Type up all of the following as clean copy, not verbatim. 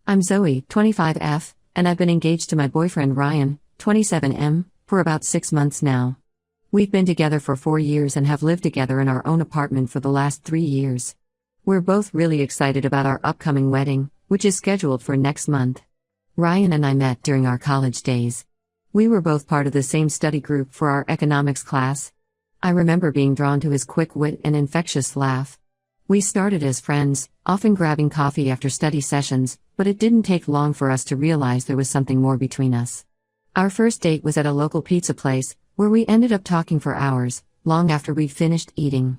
I'm Zoe, 25F, and I've been engaged to my boyfriend Ryan, 27M, for about 6 months now. We've been together for 4 years and have lived together in our own apartment for the last 3 years. We're both really excited about our upcoming wedding, which is scheduled for next month. Ryan and I met during our college days. We were both part of the same study group for our economics class. I remember being drawn to his quick wit and infectious laugh. We started as friends, often grabbing coffee after study sessions, but it didn't take long for us to realize there was something more between us. Our first date was at a local pizza place, where we ended up talking for hours, long after we'd finished eating.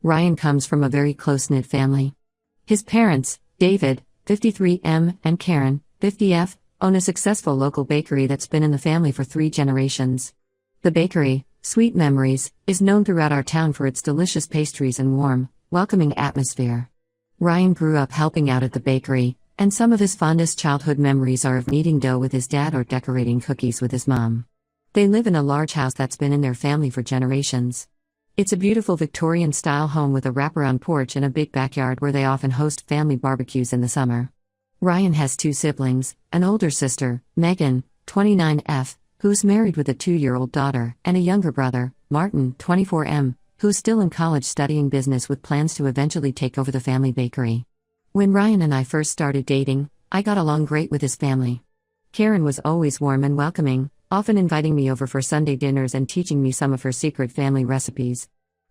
Ryan comes from a very close-knit family. His parents, David, 53M, and Karen, 50F, own a successful local bakery that's been in the family for 3 generations. The bakery, Sweet Memories, is known throughout our town for its delicious pastries and warm, welcoming atmosphere. Ryan grew up helping out at the bakery, and some of his fondest childhood memories are of kneading dough with his dad or decorating cookies with his mom. They live in a large house that's been in their family for generations. It's a beautiful Victorian-style home with a wraparound porch and a big backyard where they often host family barbecues in the summer. Ryan has 2 siblings, an older sister, Megan, 29F, who's married with a 2-year-old daughter, and a younger brother, Martin, 24M, who's still in college studying business with plans to eventually take over the family bakery. When Ryan and I first started dating, I got along great with his family. Karen was always warm and welcoming, often inviting me over for Sunday dinners and teaching me some of her secret family recipes.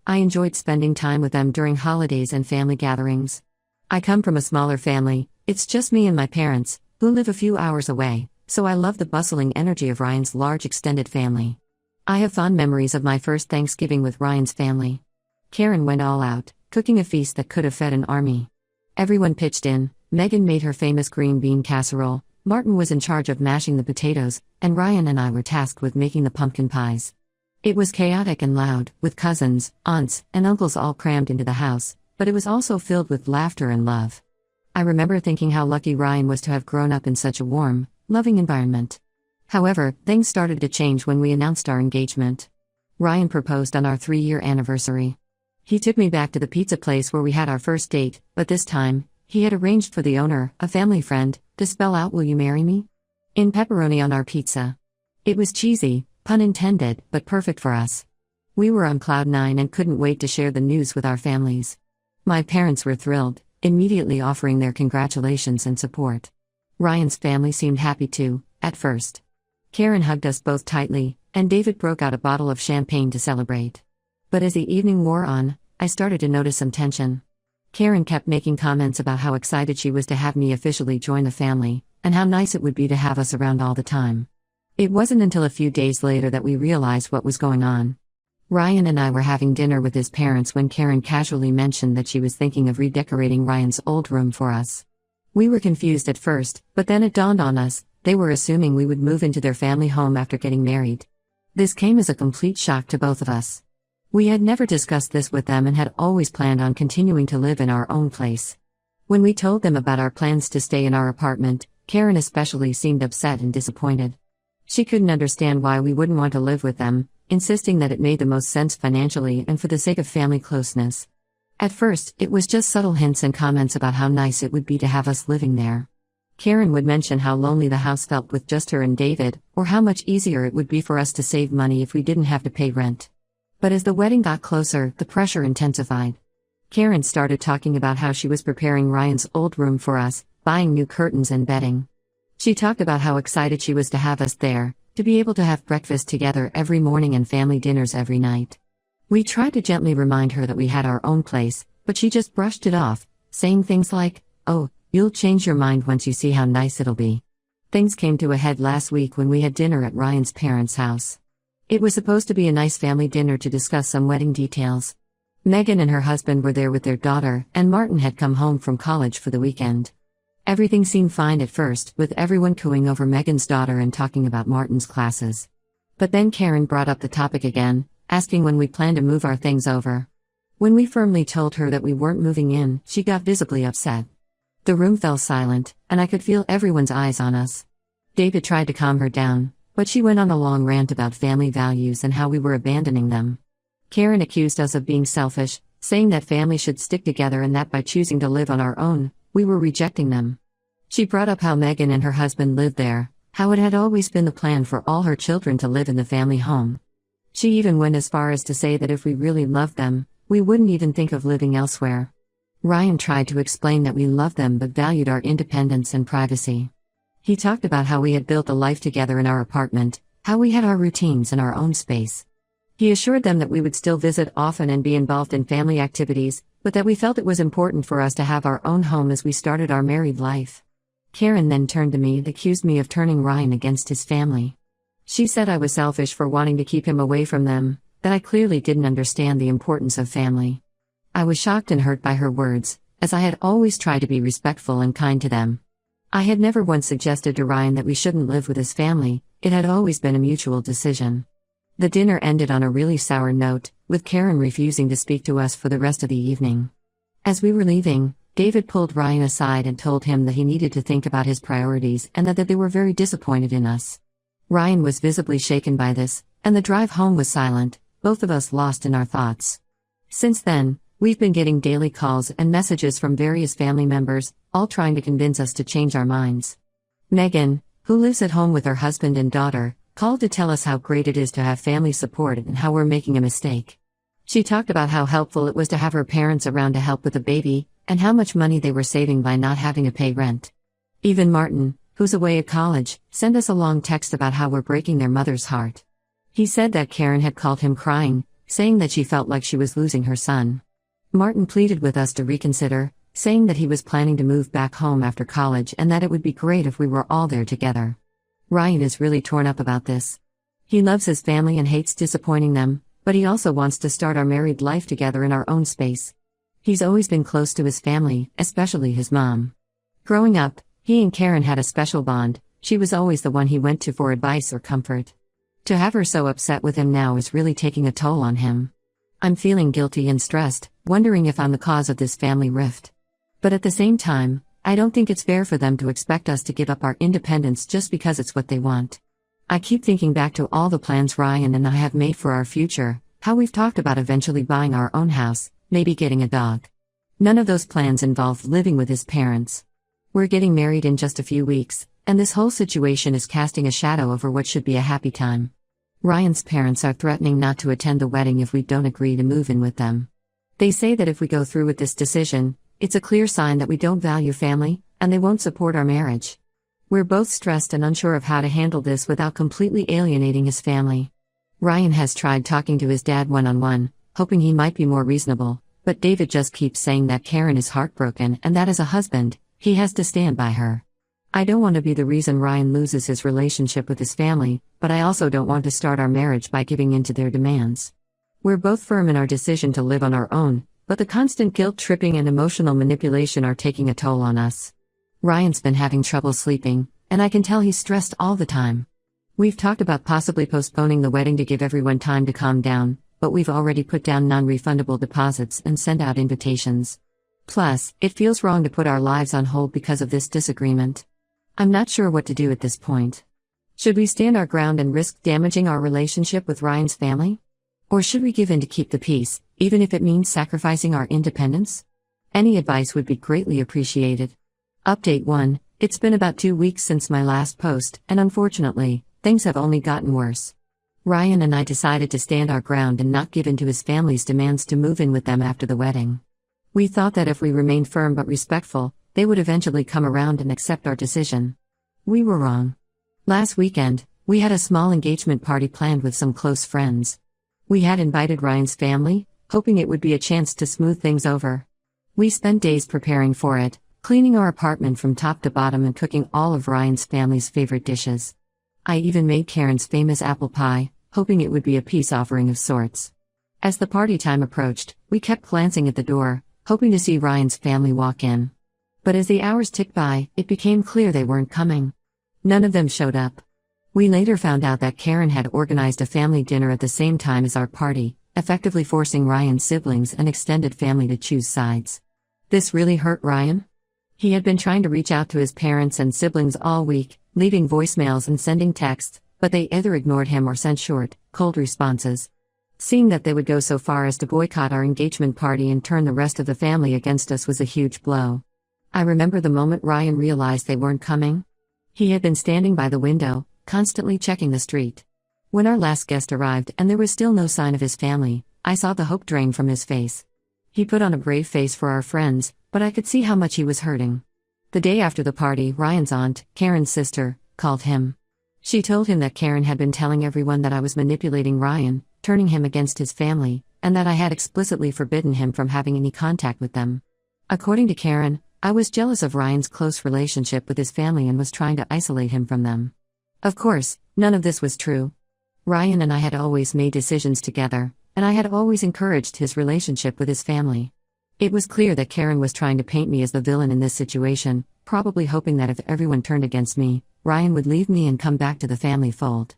I enjoyed spending time with them during holidays and family gatherings. I come from a smaller family, it's just me and my parents, who live a few hours away, so I love the bustling energy of Ryan's large extended family. I have fond memories of my first Thanksgiving with Ryan's family. Karen went all out, cooking a feast that could have fed an army. Everyone pitched in. Megan made her famous green bean casserole, Martin was in charge of mashing the potatoes, and Ryan and I were tasked with making the pumpkin pies. It was chaotic and loud, with cousins, aunts, and uncles all crammed into the house, but it was also filled with laughter and love. I remember thinking how lucky Ryan was to have grown up in such a warm, loving environment. However, things started to change when we announced our engagement. Ryan proposed on our 3-year anniversary. He took me back to the pizza place where we had our first date, but this time, he had arranged for the owner, a family friend, to spell out "Will you marry me?" in pepperoni on our pizza. It was cheesy, pun intended, but perfect for us. We were on cloud 9 and couldn't wait to share the news with our families. My parents were thrilled, immediately offering their congratulations and support. Ryan's family seemed happy too, at first. Karen hugged us both tightly, and David broke out a bottle of champagne to celebrate. But as the evening wore on, I started to notice some tension. Karen kept making comments about how excited she was to have me officially join the family, and how nice it would be to have us around all the time. It wasn't until a few days later that we realized what was going on. Ryan and I were having dinner with his parents when Karen casually mentioned that she was thinking of redecorating Ryan's old room for us. We were confused at first, but then it dawned on us, they were assuming we would move into their family home after getting married. This came as a complete shock to both of us. We had never discussed this with them and had always planned on continuing to live in our own place. When we told them about our plans to stay in our apartment, Karen especially seemed upset and disappointed. She couldn't understand why we wouldn't want to live with them, insisting that it made the most sense financially and for the sake of family closeness. At first, it was just subtle hints and comments about how nice it would be to have us living there. Karen would mention how lonely the house felt with just her and David, or how much easier it would be for us to save money if we didn't have to pay rent. But as the wedding got closer, the pressure intensified. Karen started talking about how she was preparing Ryan's old room for us, buying new curtains and bedding. She talked about how excited she was to have us there, to be able to have breakfast together every morning and family dinners every night. We tried to gently remind her that we had our own place, but she just brushed it off, saying things like, "Oh, you'll change your mind once you see how nice it'll be." Things came to a head last week when we had dinner at Ryan's parents' house. It was supposed to be a nice family dinner to discuss some wedding details. Megan and her husband were there with their daughter, and Martin had come home from college for the weekend. Everything seemed fine at first, with everyone cooing over Megan's daughter and talking about Martin's classes. But then Karen brought up the topic again, asking when we planned to move our things over. When we firmly told her that we weren't moving in, she got visibly upset. The room fell silent, and I could feel everyone's eyes on us. David tried to calm her down, but she went on a long rant about family values and how we were abandoning them. Karen accused us of being selfish, saying that family should stick together and that by choosing to live on our own, we were rejecting them. She brought up how Megan and her husband lived there, how it had always been the plan for all her children to live in the family home. She even went as far as to say that if we really loved them, we wouldn't even think of living elsewhere. Ryan tried to explain that we loved them but valued our independence and privacy. He talked about how we had built a life together in our apartment, how we had our routines and our own space. He assured them that we would still visit often and be involved in family activities, but that we felt it was important for us to have our own home as we started our married life. Karen then turned to me and accused me of turning Ryan against his family. She said I was selfish for wanting to keep him away from them, that I clearly didn't understand the importance of family. I was shocked and hurt by her words, as I had always tried to be respectful and kind to them. I had never once suggested to Ryan that we shouldn't live with his family, it had always been a mutual decision. The dinner ended on a really sour note, with Karen refusing to speak to us for the rest of the evening. As we were leaving, David pulled Ryan aside and told him that he needed to think about his priorities and that they were very disappointed in us. Ryan was visibly shaken by this, and the drive home was silent, both of us lost in our thoughts. Since then, we've been getting daily calls and messages from various family members, all trying to convince us to change our minds. Megan, who lives at home with her husband and daughter, called to tell us how great it is to have family support and how we're making a mistake. She talked about how helpful it was to have her parents around to help with the baby, and how much money they were saving by not having to pay rent. Even Martin, who's away at college, sent us a long text about how we're breaking their mother's heart. He said that Karen had called him crying, saying that she felt like she was losing her son. Martin pleaded with us to reconsider, saying that he was planning to move back home after college and that it would be great if we were all there together. Ryan is really torn up about this. He loves his family and hates disappointing them, but he also wants to start our married life together in our own space. He's always been close to his family, especially his mom. Growing up, he and Karen had a special bond. She was always the one he went to for advice or comfort. To have her so upset with him now is really taking a toll on him. I'm feeling guilty and stressed, wondering if I'm the cause of this family rift. But at the same time, I don't think it's fair for them to expect us to give up our independence just because it's what they want. I keep thinking back to all the plans Ryan and I have made for our future, how we've talked about eventually buying our own house, maybe getting a dog. None of those plans involved living with his parents. We're getting married in just a few weeks, and this whole situation is casting a shadow over what should be a happy time. Ryan's parents are threatening not to attend the wedding if we don't agree to move in with them. They say that if we go through with this decision, it's a clear sign that we don't value family, and they won't support our marriage. We're both stressed and unsure of how to handle this without completely alienating his family. Ryan has tried talking to his dad one-on-one, hoping he might be more reasonable, but David just keeps saying that Karen is heartbroken and that as a husband, he has to stand by her. I don't want to be the reason Ryan loses his relationship with his family, but I also don't want to start our marriage by giving in to their demands. We're both firm in our decision to live on our own, but the constant guilt-tripping and emotional manipulation are taking a toll on us. Ryan's been having trouble sleeping, and I can tell he's stressed all the time. We've talked about possibly postponing the wedding to give everyone time to calm down, but we've already put down non-refundable deposits and sent out invitations. Plus, it feels wrong to put our lives on hold because of this disagreement. I'm not sure what to do at this point. Should we stand our ground and risk damaging our relationship with Ryan's family? Or should we give in to keep the peace, even if it means sacrificing our independence? Any advice would be greatly appreciated. Update 1. It's been about 2 weeks since my last post, and unfortunately, things have only gotten worse. Ryan and I decided to stand our ground and not give in to his family's demands to move in with them after the wedding. We thought that if we remained firm but respectful, they would eventually come around and accept our decision. We were wrong. Last weekend, we had a small engagement party planned with some close friends. We had invited Ryan's family, hoping it would be a chance to smooth things over. We spent days preparing for it, cleaning our apartment from top to bottom and cooking all of Ryan's family's favorite dishes. I even made Karen's famous apple pie, hoping it would be a peace offering of sorts. As the party time approached, we kept glancing at the door, hoping to see Ryan's family walk in. But as the hours ticked by, it became clear they weren't coming. None of them showed up. We later found out that Karen had organized a family dinner at the same time as our party, effectively forcing Ryan's siblings and extended family to choose sides. This really hurt Ryan. He had been trying to reach out to his parents and siblings all week, leaving voicemails and sending texts, but they either ignored him or sent short, cold responses. Seeing that they would go so far as to boycott our engagement party and turn the rest of the family against us was a huge blow. I remember the moment Ryan realized they weren't coming. He had been standing by the window, constantly checking the street. When our last guest arrived and there was still no sign of his family, I saw the hope drain from his face. He put on a brave face for our friends, but I could see how much he was hurting. The day after the party, Ryan's aunt, Karen's sister, called him. She told him that Karen had been telling everyone that I was manipulating Ryan, turning him against his family, and that I had explicitly forbidden him from having any contact with them. According to Karen, I was jealous of Ryan's close relationship with his family and was trying to isolate him from them. Of course, none of this was true. Ryan and I had always made decisions together, and I had always encouraged his relationship with his family. It was clear that Karen was trying to paint me as the villain in this situation, probably hoping that if everyone turned against me, Ryan would leave me and come back to the family fold.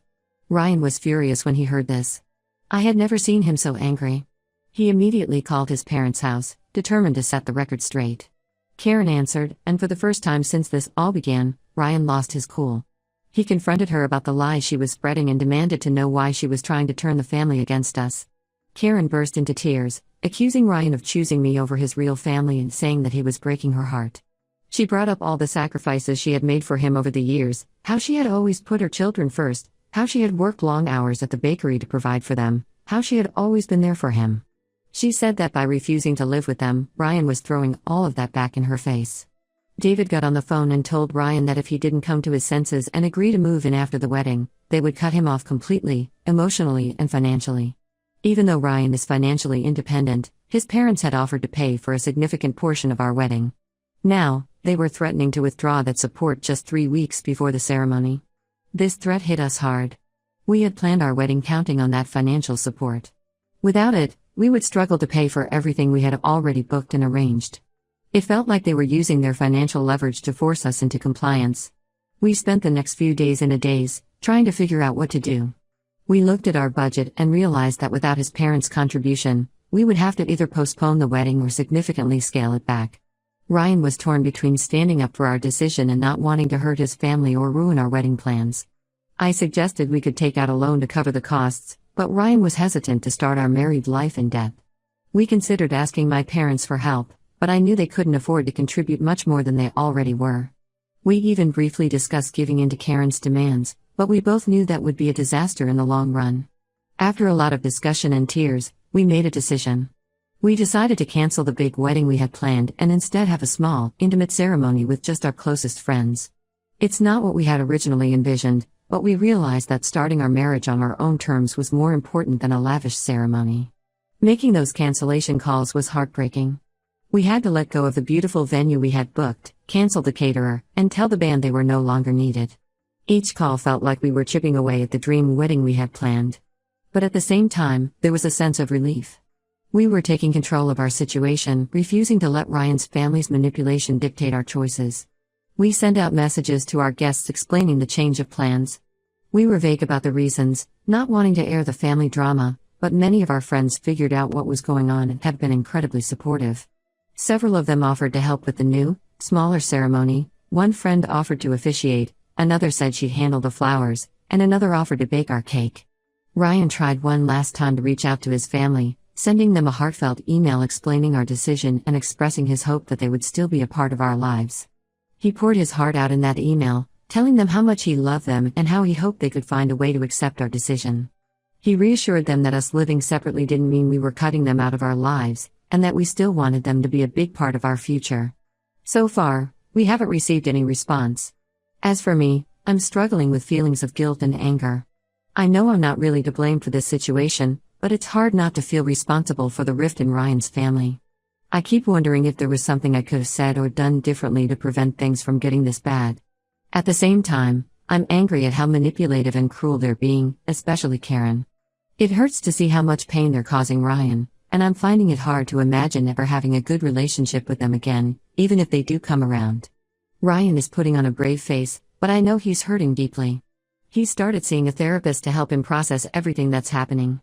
Ryan was furious when he heard this. I had never seen him so angry. He immediately called his parents' house, determined to set the record straight. Karen answered, and for the first time since this all began, Ryan lost his cool. He confronted her about the lies she was spreading and demanded to know why she was trying to turn the family against us. Karen burst into tears, accusing Ryan of choosing me over his real family and saying that he was breaking her heart. She brought up all the sacrifices she had made for him over the years, how she had always put her children first, how she had worked long hours at the bakery to provide for them, how she had always been there for him. She said that by refusing to live with them, Ryan was throwing all of that back in her face. David got on the phone and told Ryan that if he didn't come to his senses and agree to move in after the wedding, they would cut him off completely, emotionally and financially. Even though Ryan is financially independent, his parents had offered to pay for a significant portion of our wedding. Now, they were threatening to withdraw that support just 3 weeks before the ceremony. This threat hit us hard. We had planned our wedding counting on that financial support. Without it, we would struggle to pay for everything we had already booked and arranged. It felt like they were using their financial leverage to force us into compliance. We spent the next few days in a daze, trying to figure out what to do. We looked at our budget and realized that without his parents' contribution, we would have to either postpone the wedding or significantly scale it back. Ryan was torn between standing up for our decision and not wanting to hurt his family or ruin our wedding plans. I suggested we could take out a loan to cover the costs, but Ryan was hesitant to start our married life in debt. We considered asking my parents for help, but I knew they couldn't afford to contribute much more than they already were. We even briefly discussed giving in to Karen's demands, but we both knew that would be a disaster in the long run. After a lot of discussion and tears, we made a decision. We decided to cancel the big wedding we had planned and instead have a small, intimate ceremony with just our closest friends. It's not what we had originally envisioned, but we realized that starting our marriage on our own terms was more important than a lavish ceremony. Making those cancellation calls was heartbreaking. We had to let go of the beautiful venue we had booked, cancel the caterer, and tell the band they were no longer needed. Each call felt like we were chipping away at the dream wedding we had planned. But at the same time, there was a sense of relief. We were taking control of our situation, refusing to let Ryan's family's manipulation dictate our choices. We sent out messages to our guests explaining the change of plans. We were vague about the reasons, not wanting to air the family drama, but many of our friends figured out what was going on and have been incredibly supportive. Several of them offered to help with the new, smaller ceremony. One friend offered to officiate, another said she'd handle the flowers, and another offered to bake our cake. Ryan tried one last time to reach out to his family, sending them a heartfelt email explaining our decision and expressing his hope that they would still be a part of our lives. He poured his heart out in that email, telling them how much he loved them and how he hoped they could find a way to accept our decision. He reassured them that us living separately didn't mean we were cutting them out of our lives, and that we still wanted them to be a big part of our future. So far, we haven't received any response. As for me, I'm struggling with feelings of guilt and anger. I know I'm not really to blame for this situation, but it's hard not to feel responsible for the rift in Ryan's family. I keep wondering if there was something I could have said or done differently to prevent things from getting this bad. At the same time, I'm angry at how manipulative and cruel they're being, especially Karen. It hurts to see how much pain they're causing Ryan, and I'm finding it hard to imagine ever having a good relationship with them again, even if they do come around. Ryan is putting on a brave face, but I know he's hurting deeply. He's started seeing a therapist to help him process everything that's happening.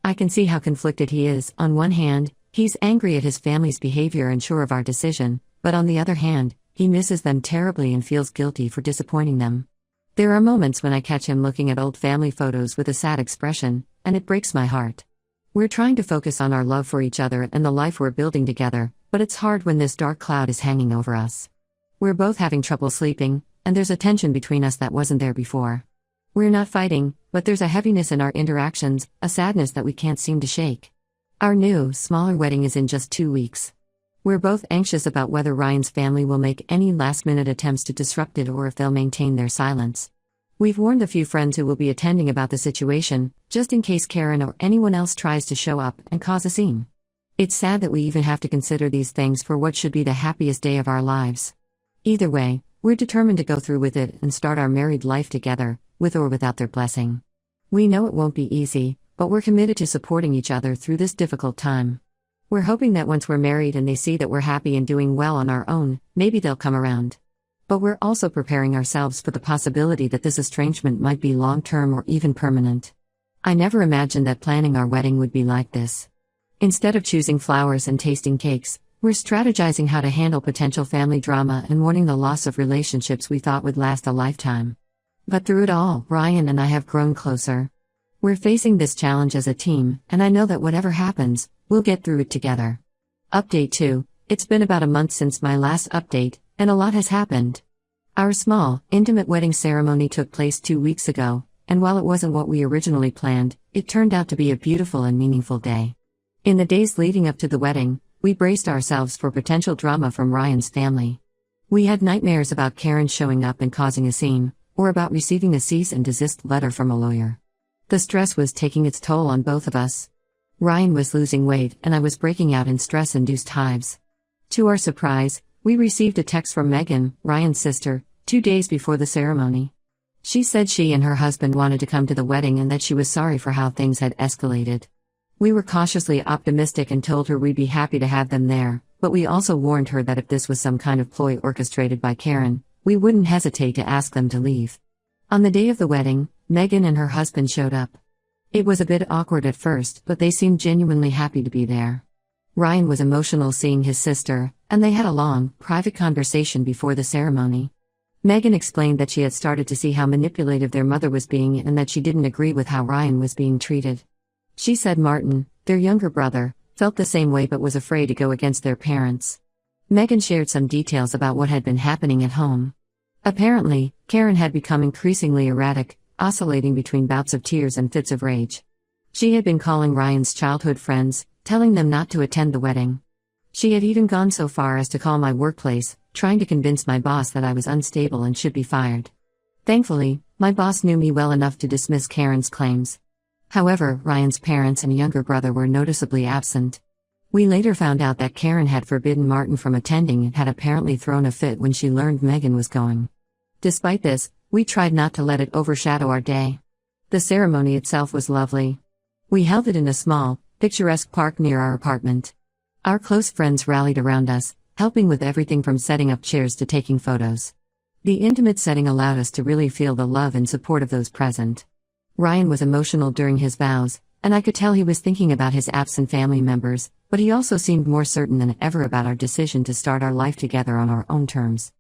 I can see how conflicted he is. On one hand, he's angry at his family's behavior and sure of our decision, but on the other hand, he misses them terribly and feels guilty for disappointing them. There are moments when I catch him looking at old family photos with a sad expression, and it breaks my heart. We're trying to focus on our love for each other and the life we're building together, But it's hard when this dark cloud is hanging over us. We're both having trouble sleeping, and there's a tension between us that wasn't there before. We're not fighting, but there's a heaviness in our interactions, a sadness that we can't seem to shake. Our new, smaller wedding is in just 2 weeks. We're both anxious about whether Ryan's family will make any last-minute attempts to disrupt it or if they'll maintain their silence. We've warned a few friends who will be attending about the situation, just in case Karen or anyone else tries to show up and cause a scene. It's sad that we even have to consider these things for what should be the happiest day of our lives. Either way, we're determined to go through with it and start our married life together, with or without their blessing. We know it won't be easy, but we're committed to supporting each other through this difficult time. We're hoping that once we're married and they see that we're happy and doing well on our own, maybe they'll come around. But we're also preparing ourselves for the possibility that this estrangement might be long-term or even permanent. I never imagined that planning our wedding would be like this. Instead of choosing flowers and tasting cakes, we're strategizing how to handle potential family drama and mourning the loss of relationships we thought would last a lifetime. But through it all, Ryan and I have grown closer. We're facing this challenge as a team, and I know that whatever happens, we'll get through it together. Update 2. It's been about a month since my last update, and a lot has happened. Our small, intimate wedding ceremony took place 2 weeks ago, and while it wasn't what we originally planned, it turned out to be a beautiful and meaningful day. In the days leading up to the wedding, we braced ourselves for potential drama from Ryan's family. We had nightmares about Karen showing up and causing a scene, or about receiving a cease and desist letter from a lawyer. The stress was taking its toll on both of us. Ryan was losing weight and I was breaking out in stress-induced hives. To our surprise, we received a text from Megan, Ryan's sister, 2 days before the ceremony. She said she and her husband wanted to come to the wedding and that she was sorry for how things had escalated. We were cautiously optimistic and told her we'd be happy to have them there, but we also warned her that if this was some kind of ploy orchestrated by Karen, we wouldn't hesitate to ask them to leave. On the day of the wedding, Megan and her husband showed up. It was a bit awkward at first, but they seemed genuinely happy to be there. Ryan was emotional seeing his sister, and they had a long, private conversation before the ceremony. Megan explained that she had started to see how manipulative their mother was being and that she didn't agree with how Ryan was being treated. She said Martin, their younger brother, felt the same way but was afraid to go against their parents. Megan shared some details about what had been happening at home. Apparently, Karen had become increasingly erratic, oscillating between bouts of tears and fits of rage. She had been calling Ryan's childhood friends, telling them not to attend the wedding. She had even gone so far as to call my workplace, trying to convince my boss that I was unstable and should be fired. Thankfully, my boss knew me well enough to dismiss Karen's claims. However, Ryan's parents and younger brother were noticeably absent. We later found out that Karen had forbidden Martin from attending and had apparently thrown a fit when she learned Megan was going. Despite this, we tried not to let it overshadow our day. The ceremony itself was lovely. We held it in a small, picturesque park near our apartment. Our close friends rallied around us, helping with everything from setting up chairs to taking photos. The intimate setting allowed us to really feel the love and support of those present. Ryan was emotional during his vows, and I could tell he was thinking about his absent family members, but he also seemed more certain than ever about our decision to start our life together on our own terms.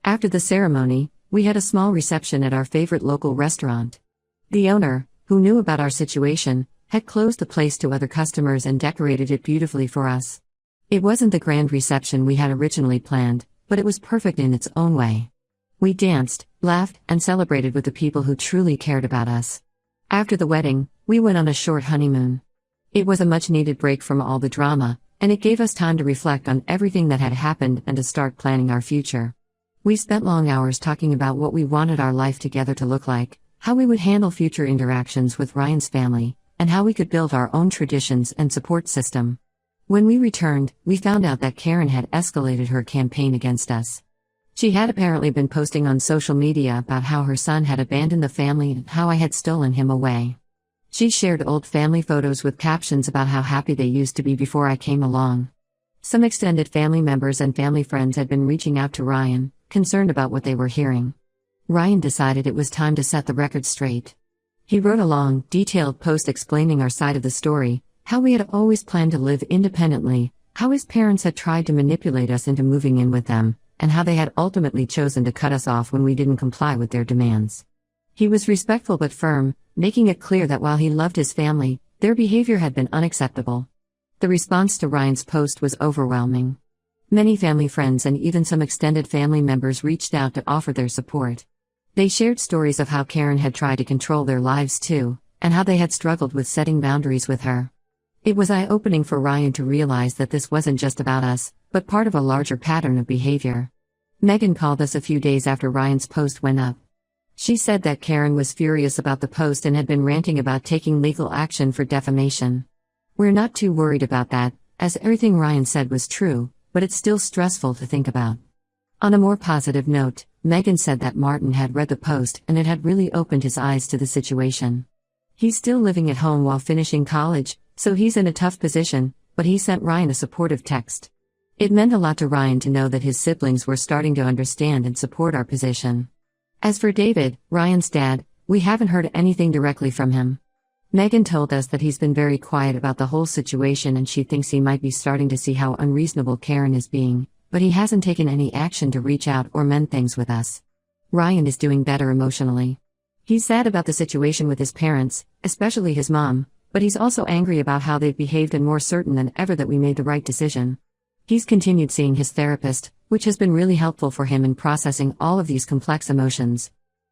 After the ceremony, we had a small reception at our favorite local restaurant. The owner, who knew about our situation, had closed the place to other customers and decorated it beautifully for us. It wasn't the grand reception we had originally planned, but it was perfect in its own way. We danced, laughed, and celebrated with the people who truly cared about us. After the wedding, we went on a short honeymoon. It was a much-needed break from all the drama, and it gave us time to reflect on everything that had happened and to start planning our future. We spent long hours talking about what we wanted our life together to look like, how we would handle future interactions with Ryan's family, and how we could build our own traditions and support system. When we returned, we found out that Karen had escalated her campaign against us. She had apparently been posting on social media about how her son had abandoned the family and how I had stolen him away. She shared old family photos with captions about how happy they used to be before I came along. Some extended family members and family friends had been reaching out to Ryan, concerned about what they were hearing. Ryan decided it was time to set the record straight. He wrote a long, detailed post explaining our side of the story, how we had always planned to live independently, how his parents had tried to manipulate us into moving in with them, and how they had ultimately chosen to cut us off when we didn't comply with their demands. He was respectful but firm, making it clear that while he loved his family, their behavior had been unacceptable. The response to Ryan's post was overwhelming. Many family friends and even some extended family members reached out to offer their support. They shared stories of how Karen had tried to control their lives too, and how they had struggled with setting boundaries with her. It was eye-opening for Ryan to realize that this wasn't just about us, but part of a larger pattern of behavior. Megan called us a few days after Ryan's post went up. She said that Karen was furious about the post and had been ranting about taking legal action for defamation. We're not too worried about that, as everything Ryan said was true, but it's still stressful to think about. On a more positive note, Megan said that Martin had read the post and it had really opened his eyes to the situation. He's still living at home while finishing college, so he's in a tough position, but he sent Ryan a supportive text. It meant a lot to Ryan to know that his siblings were starting to understand and support our position. As for David, Ryan's dad, we haven't heard anything directly from him. Megan told us that he's been very quiet about the whole situation and she thinks he might be starting to see how unreasonable Karen is being, but he hasn't taken any action to reach out or mend things with us. Ryan is doing better emotionally. He's sad about the situation with his parents, especially his mom, but he's also angry about how they've behaved and more certain than ever that we made the right decision. He's continued seeing his therapist, which has been really helpful for him in processing all of these complex emotions.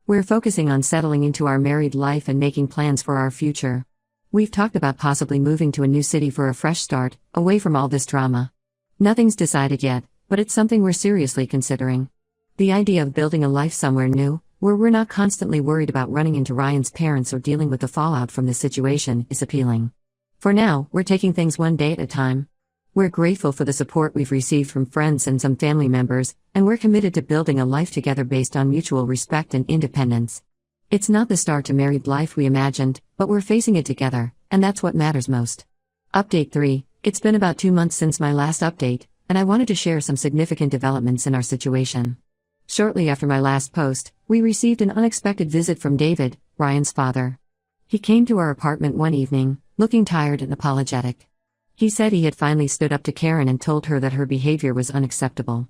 We're focusing on settling into our married life and making plans for our future. We've talked about possibly moving to a new city for a fresh start, away from all this drama. Nothing's decided yet, but it's something we're seriously considering. The idea of building a life somewhere new, where we're not constantly worried about running into Ryan's parents or dealing with the fallout from this situation, is appealing. For now, we're taking things one day at a time. We're grateful for the support we've received from friends and some family members, and we're committed to building a life together based on mutual respect and independence. It's not the start to married life we imagined, but we're facing it together, and that's what matters most. Update 3. It's been about 2 months since my last update, and I wanted to share some significant developments in our situation. Shortly after my last post, we received an unexpected visit from David, Ryan's father. He came to our apartment one evening, looking tired and apologetic. He said he had finally stood up to Karen and told her that her behavior was unacceptable.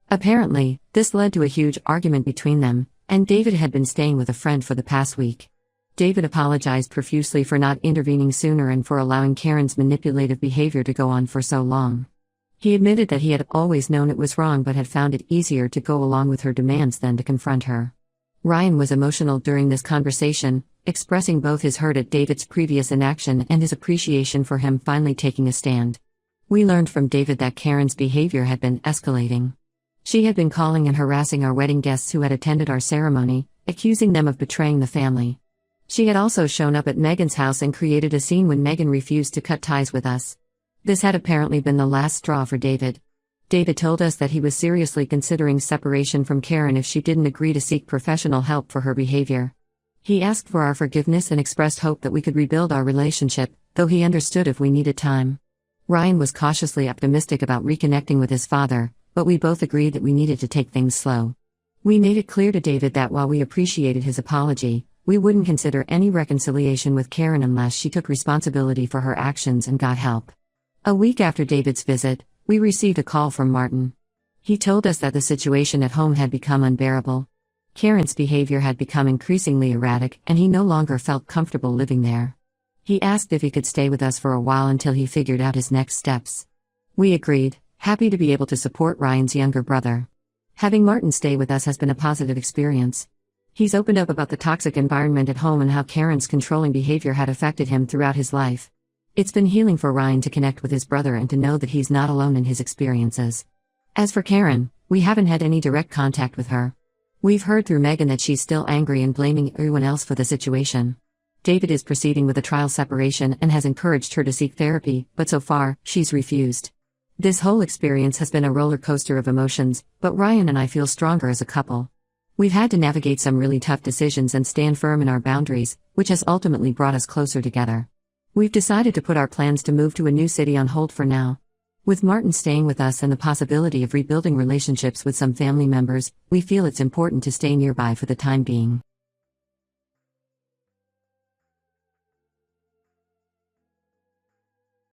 Apparently, this led to a huge argument between them, and David had been staying with a friend for the past week. David apologized profusely for not intervening sooner and for allowing Karen's manipulative behavior to go on for so long. He admitted that he had always known it was wrong but had found it easier to go along with her demands than to confront her. Ryan was emotional during this conversation, expressing both his hurt at David's previous inaction and his appreciation for him finally taking a stand. We learned from David that Karen's behavior had been escalating. She had been calling and harassing our wedding guests who had attended our ceremony, accusing them of betraying the family. She had also shown up at Megan's house and created a scene when Megan refused to cut ties with us. This had apparently been the last straw for David. David told us that he was seriously considering separation from Karen if she didn't agree to seek professional help for her behavior. He asked for our forgiveness and expressed hope that we could rebuild our relationship, though he understood if we needed time. Ryan was cautiously optimistic about reconnecting with his father, but we both agreed that we needed to take things slow. We made it clear to David that while we appreciated his apology, we wouldn't consider any reconciliation with Karen unless she took responsibility for her actions and got help. A week after David's visit, we received a call from Martin. He told us that the situation at home had become unbearable. Karen's behavior had become increasingly erratic and he no longer felt comfortable living there. He asked if he could stay with us for a while until he figured out his next steps. We agreed, happy to be able to support Ryan's younger brother. Having Martin stay with us has been a positive experience. He's opened up about the toxic environment at home and how Karen's controlling behavior had affected him throughout his life. It's been healing for Ryan to connect with his brother and to know that he's not alone in his experiences. As for Karen, we haven't had any direct contact with her. We've heard through Megan that she's still angry and blaming everyone else for the situation. David is proceeding with a trial separation and has encouraged her to seek therapy, but so far, she's refused. This whole experience has been a roller coaster of emotions, but Ryan and I feel stronger as a couple. We've had to navigate some really tough decisions and stand firm in our boundaries, which has ultimately brought us closer together. We've decided to put our plans to move to a new city on hold for now. With Martin staying with us and the possibility of rebuilding relationships with some family members, we feel it's important to stay nearby for the time being.